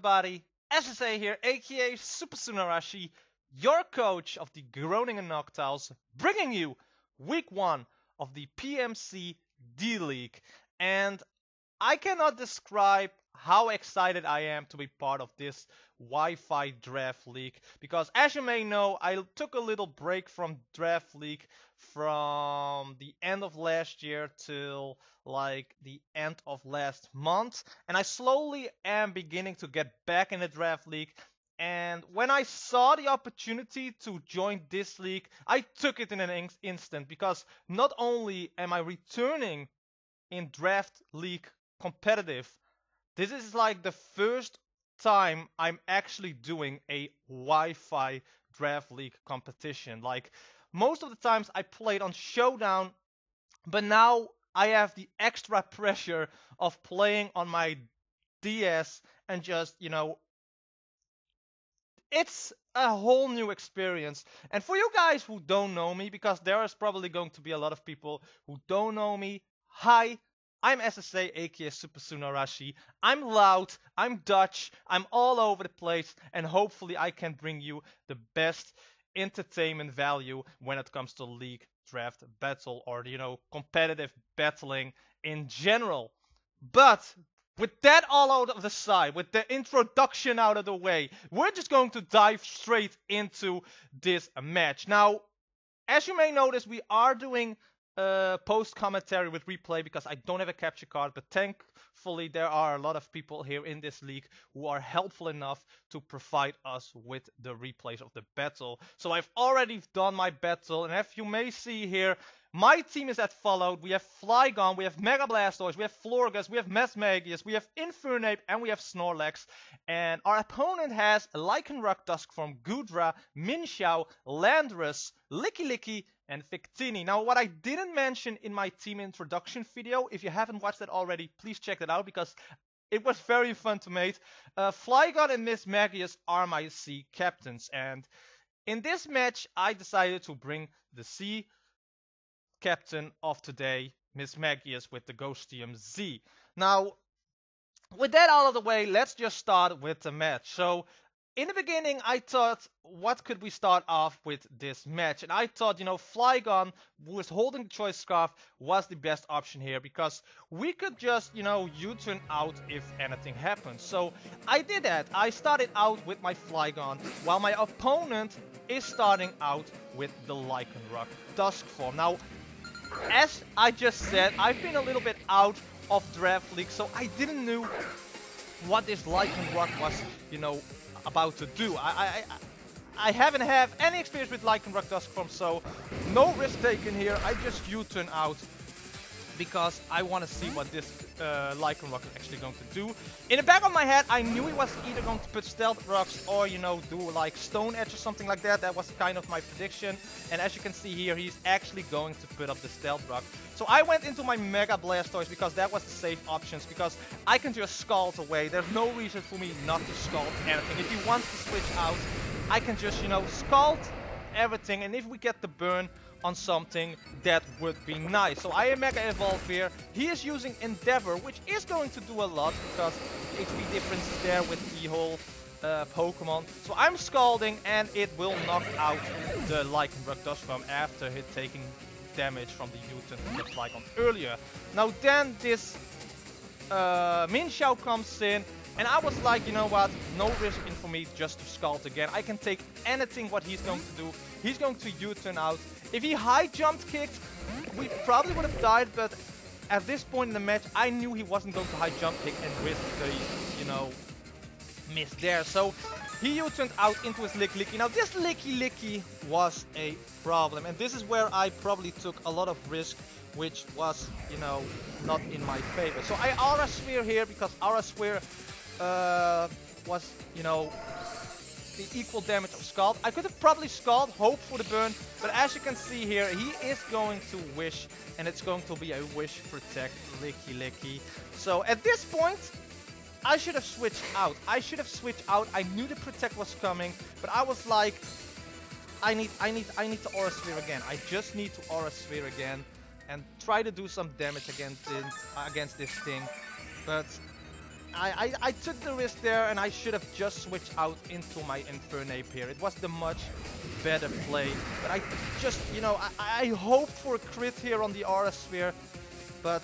everybody, SSA here, aka Super Sunarashi, your coach of the Groningen Noctowls, bringing you week 1 of the PMC D-League. And I cannot describe how excited I am to be part of this Wi-Fi Draft League, because as you may know, I took a little break from Draft League from the end of last year till like the end of last month, and I slowly am beginning to get back in the Draft League. And when I saw the opportunity to join this league, I took it in an instant, because not only am I returning in Draft League competitive, this is like the first time I'm actually doing a Wi-Fi Draft League competition. Like, most of the times I played on Showdown, but now I have the extra pressure of playing on my DS and just, it's a whole new experience. And for you guys who don't know me, because there is probably going to be a lot of people who don't know me, hi, I'm SSA, aka Super Sunarashi. I'm loud, I'm Dutch, I'm all over the place, and hopefully I can bring you the best entertainment value when it comes to league draft battle, or competitive battling in general. But with that all out of the side, with the introduction out of the way, we're just going to dive straight into this match. Now, as you may notice, we are doing post commentary with replay because I don't have a capture card, but thankfully there are a lot of people here in this league who are helpful enough to provide us with the replays of the battle. So I've already done my battle, and as you may see here, my team is at followed. We have Flygon, we have Mega Blastoise, we have Florges, we have Mesmagius, we have Infernape, and we have Snorlax. And our opponent has Lycanroc, Duskform, Goodra, Minxiao, Landorus, Licky, and Victini. Now, what I didn't mention in my team introduction video, if you haven't watched that already, please check that out, because it was very fun to make. Flygon and Mesmagius are my C captains, and in this match, I decided to bring the C captain of today, Mesmagius, with the Ghostium Z. Now, with that out of the way, let's just start with the match. So, in the beginning, I thought, what could we start off with this match? And I thought, Flygon, who is holding the choice scarf, was the best option here, because we could just, U-turn out if anything happens. So I did that. I started out with my Flygon, while my opponent is starting out with the Lycanroc Duskform. Now, as I just said, I've been a little bit out of Draft League, so I didn't know what this Lycanroc was, about to do. I haven't had any experience with Lycanroc Duskform, so no risk taken here. I just U-turn out because I want to see what this Lycanroc is actually going to do. In the back of my head, I knew he was either going to put Stealth Rocks or, do like Stone Edge or something like that. That was kind of my prediction. And as you can see here, he's actually going to put up the Stealth Rock. So I went into my Mega Blastoise because that was the safe options, because I can just Scald away. There's no reason for me not to Scald anything. If he wants to switch out, I can just, Scald everything. And if we get the burn on something, that would be nice. So I am Mega Evolve here. He is using Endeavor, which is going to do a lot because HP difference is there with the whole Pokémon. So I'm Scalding, and it will knock out the Lycanroc Duskform after hit taking damage from the U-turn from the Flygon earlier. Now then this Minxiao comes in, and I was like, you know what, no risk in for me just to Scald again. I can take anything what he's going to do. He's going to U-turn out. If he high jumped kicked, we probably would have died, but at this point in the match, I knew he wasn't going to high jump kick and risk the, miss there. So he U-turned out into his Licky. Now this Licky was a problem, and this is where I probably took a lot of risk, which was, not in my favor. So I Aura Sphere here because Aura Sphere was, the equal damage of Scald. I could have probably Scald, hope for the burn, but as you can see here, he is going to Wish, and it's going to be a Wish Protect Licky. So at this point, I should have switched out. I knew the Protect was coming, but I was like, I need to Aura Sphere again. I just need to Aura Sphere again and try to do some damage against this thing. But I took the risk there, and I should have just switched out into my Infernape here. It was the much better play. But I just, you know, I hoped for a crit here on the Aura Sphere. But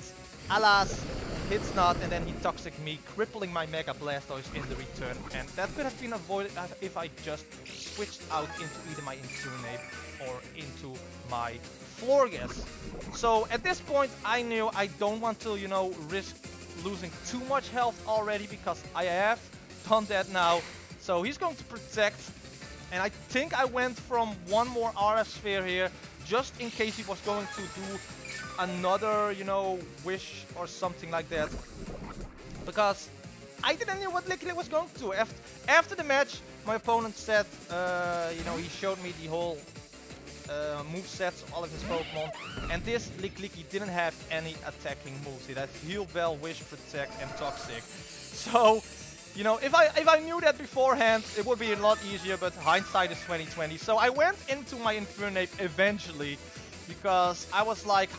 alas, it's not, and then he Toxic me, crippling my Mega Blastoise in the return. And that could have been avoided if I just switched out into either my Infernape or into my Florges. So at this point, I knew I don't want to, you know, risk losing too much health already, because I have done that now. So he's going to protect, and I think I went from one more Aura Sphere here, just in case he was going to do another, you know, wish or something like that, because I didn't know what Licklick was going to do. After the match, my opponent said, you know, he showed me the whole movesets of all of his Pokemon, and this Licklick didn't have any attacking moves. It had Heal, Bell, Wish, Protect, and Toxic. So, you know, if I knew that beforehand, it would be a lot easier, but hindsight is 2020. So I went into my Infernape eventually, because I was like,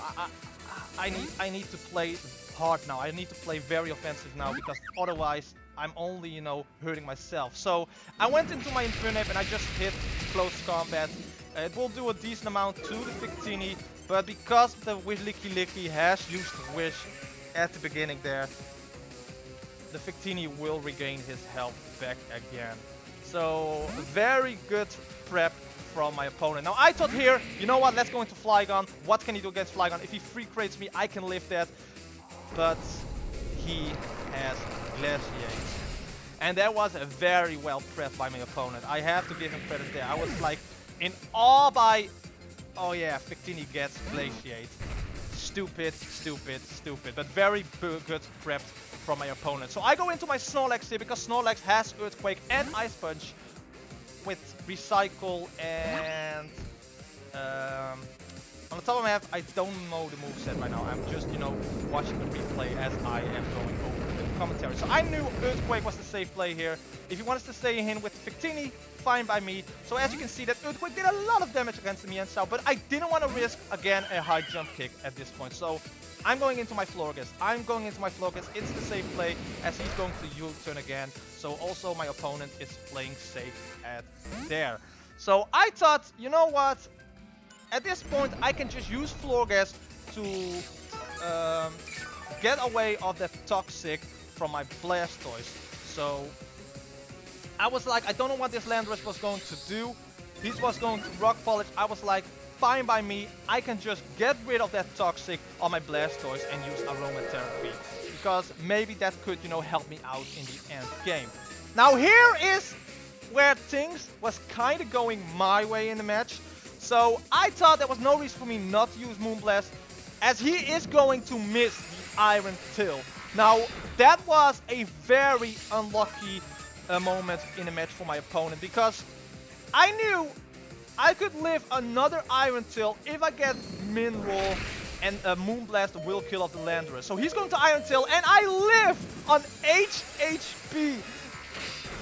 I need to play hard now. I need to play very offensive now, because otherwise I'm only, you know, hurting myself. So I went into my Infernape and I just hit close combat. It will do a decent amount to the Victini, but because the Licky has used Wish at the beginning there, the Victini will regain his health back again. So very good prep from my opponent. Now I thought here, you know what, let's go into Flygon. What can he do against Flygon? If he free creates me, I can live that. But he has Glaciate. And that was a very well prepped by my opponent. I have to give him credit there. I was like in awe by, oh yeah, Victini gets Glaciate. Stupid, stupid, stupid. But very good prepped from my opponent. So I go into my Snorlax here, because Snorlax has Earthquake and Ice Punch with Recycle, and on the top of my head, I don't know the moveset right now. I'm just, you know, watching the replay as I am going over the commentary. So I knew Earthquake was the safe play here. If he wants to stay in with Victini, fine by me. So as you can see, that Earthquake did a lot of damage against me and Sao, but I didn't want to risk, again, a high jump kick at this point. So I'm going into my Florges. It's the safe play, as he's going to U-turn again. So also my opponent is playing safe at there. So I thought, you know what? At this point, I can just use Florges to get away of that Toxic from my Blastoise. So I was like, I don't know what this Landorus was going to do. He was going to Rock Polish. I was like, fine by me. I can just get rid of that Toxic on my Blastoise and use Aromatherapy, because maybe that could, you know, help me out in the end game. Now here is where things was kind of going my way in the match. So I thought there was no reason for me not to use Moonblast, as he is going to miss the Iron Tail. Now that was a very unlucky moment in the match for my opponent, because I knew I could live another Iron Tail if I get Mineral, and Moonblast will kill off the Landorus. So he's going to Iron Tail, and I live on HP.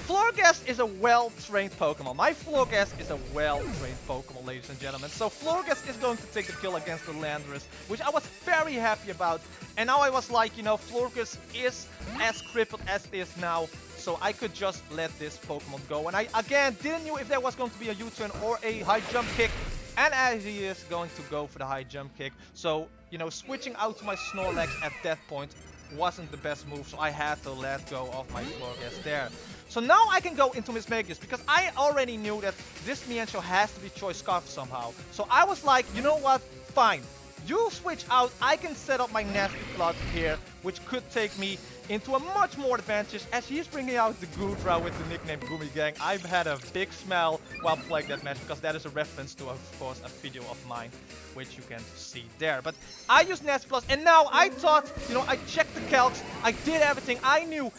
Florges is a well-trained Pokemon. My Florges is a well-trained Pokemon, ladies and gentlemen. So Florges is going to take the kill against the Landorus, which I was very happy about. And now I was like, you know, Florges is as crippled as it is now, so I could just let this Pokemon go. And I, again, didn't know if there was going to be a U-turn or a high jump kick. And as he is going to go for the high jump kick. So, you know, switching out to my Snorlax at that point wasn't the best move, so I had to let go of my Florges there. So now I can go into Miss Magius, because I already knew that this Mienshao has to be Choice Scarf somehow. So I was like, you know what, fine. You switch out, I can set up my Nasty Plot here, which could take me into a much more advantage, as he's bringing out the Goodra with the nickname Gumi Gang. I've had a big smile while playing that match, because that is a reference to, of course, a video of mine, which you can see there. But I used Nasty Plus, and now I thought, you know, I checked the calcs, I did everything, I knew.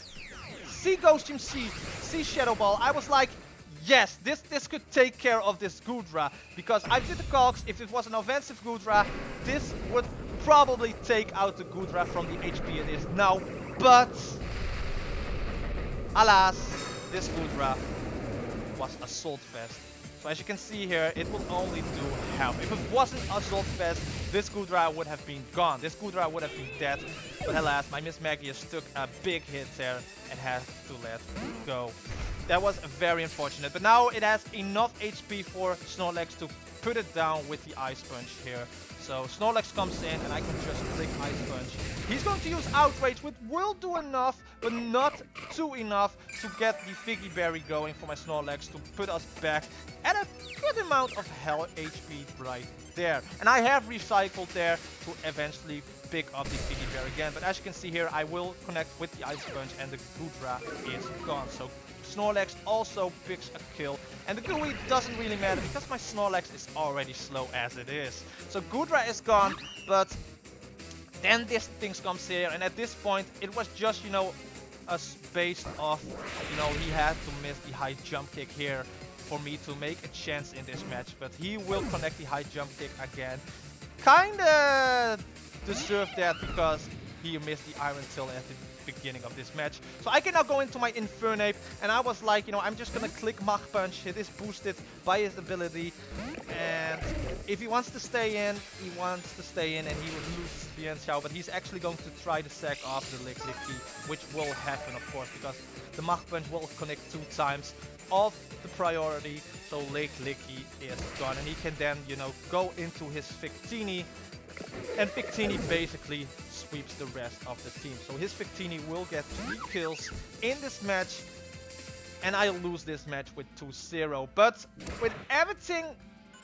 See Ghost Team C, see Shadow Ball. I was like, yes, this could take care of this Goodra, because I did the calcs. If it was an offensive Goodra, this would probably take out the Goodra from the HP it is now. But alas, this Goodra was Assault Vest. So as you can see here, it will only do half. If it wasn't Assault Vest, this Goodra would have been gone. This Goodra would have been dead. But alas, my Miss Magius took a big hit there and had to let go. That was very unfortunate. But now it has enough HP for Snorlax to put it down with the Ice Punch here. So Snorlax comes in and I can just click Ice Punch. He's going to use Outrage, which will do enough, but not too enough to get the Figgy Berry going for my Snorlax to put us back at a good amount of hell HP right there. And I have recycled there to eventually pick up the Figgy Berry again. But as you can see here, I will connect with the Ice Punch and the Goodra is gone. So Snorlax also picks a kill. And the Gooey doesn't really matter because my Snorlax is already slow as it is. So Goodra is gone, but then this thing comes here. And at this point, it was just, you know, based off, you know, he had to miss the high jump kick here for me to make a chance in this match. But he will connect the high jump kick again. Kinda deserved that because he missed the Iron Tail at the beginning of this match. So I can now go into my Infernape, and I was like, you know, I'm just gonna click Mach Punch. It is boosted by his ability, and if he wants to stay in, he wants to stay in, and he would lose Bien Xiao, but he's actually going to try to sack off the Lick Licky, which will happen, of course, because the Mach Punch will connect 2 times of the priority, so Lick Licky is gone, and he can then, you know, go into his Victini, and Victini basically sweeps the rest of the team. So his Victini will get 3 kills in this match, and I lose this match with 2-0. But with everything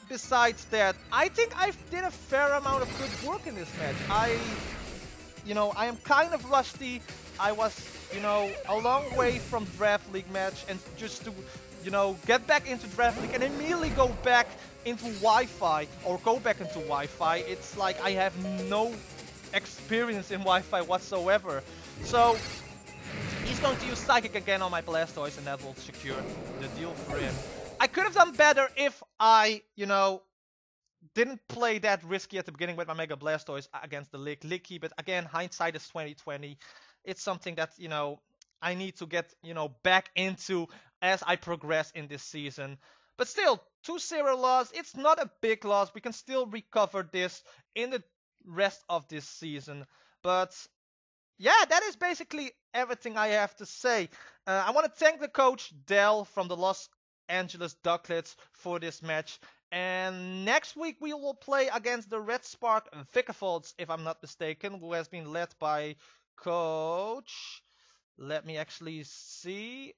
besides that, I think I did a fair amount of good work in this match. I am kind of rusty. I was, you know, a long way from Draft League match, and just to, you know, get back into Draft League and immediately go back into Wi-Fi, or go back into Wi-Fi, it's like I have no experience in Wi-Fi whatsoever. So he's going to use Psychic again on my Blastoise, and that will secure the deal for him. I could have done better if I, you know, didn't play that risky at the beginning with my Mega Blastoise against the Lick Licky, but again, hindsight is 20/20. It's something that, you know, I need to get, you know, back into as I progress in this season. But still, 2-0 loss, it's not a big loss. We can still recover this in the rest of this season. But yeah, that is basically everything I have to say. I want to thank the coach, Dell, from the Los Angeles Duckletts for this match. And next week we will play against the Red Spark Vicafolds, if I'm not mistaken, who has been led by Coach... Let me actually see.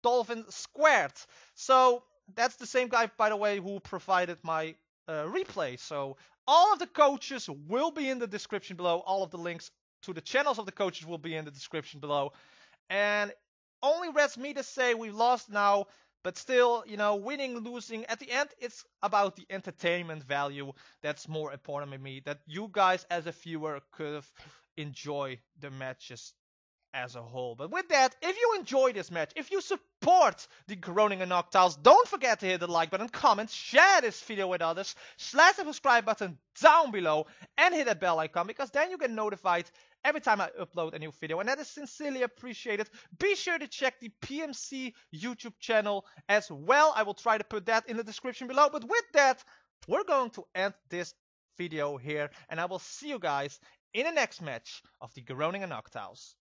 Dolphin Squared. So that's the same guy, by the way, who provided my replay. So all of the coaches will be in the description below. All of the links to the channels of the coaches will be in the description below. And only rests me to say we lost now, but still, you know, winning, losing, at the end, it's about the entertainment value that's more important to me. That you guys as a viewer could enjoy the matches as a whole. But with that, if you enjoy this match, if you support the Groningen Noctowls, don't forget to hit the like button, comment, share this video with others, slash the subscribe button down below, and hit that bell icon, because then you get notified every time I upload a new video, and that is sincerely appreciated. Be sure to check the PMC YouTube channel as well. I will try to put that in the description below. But with that, we're going to end this video here, and I will see you guys in the next match of the Groningen Noctowls.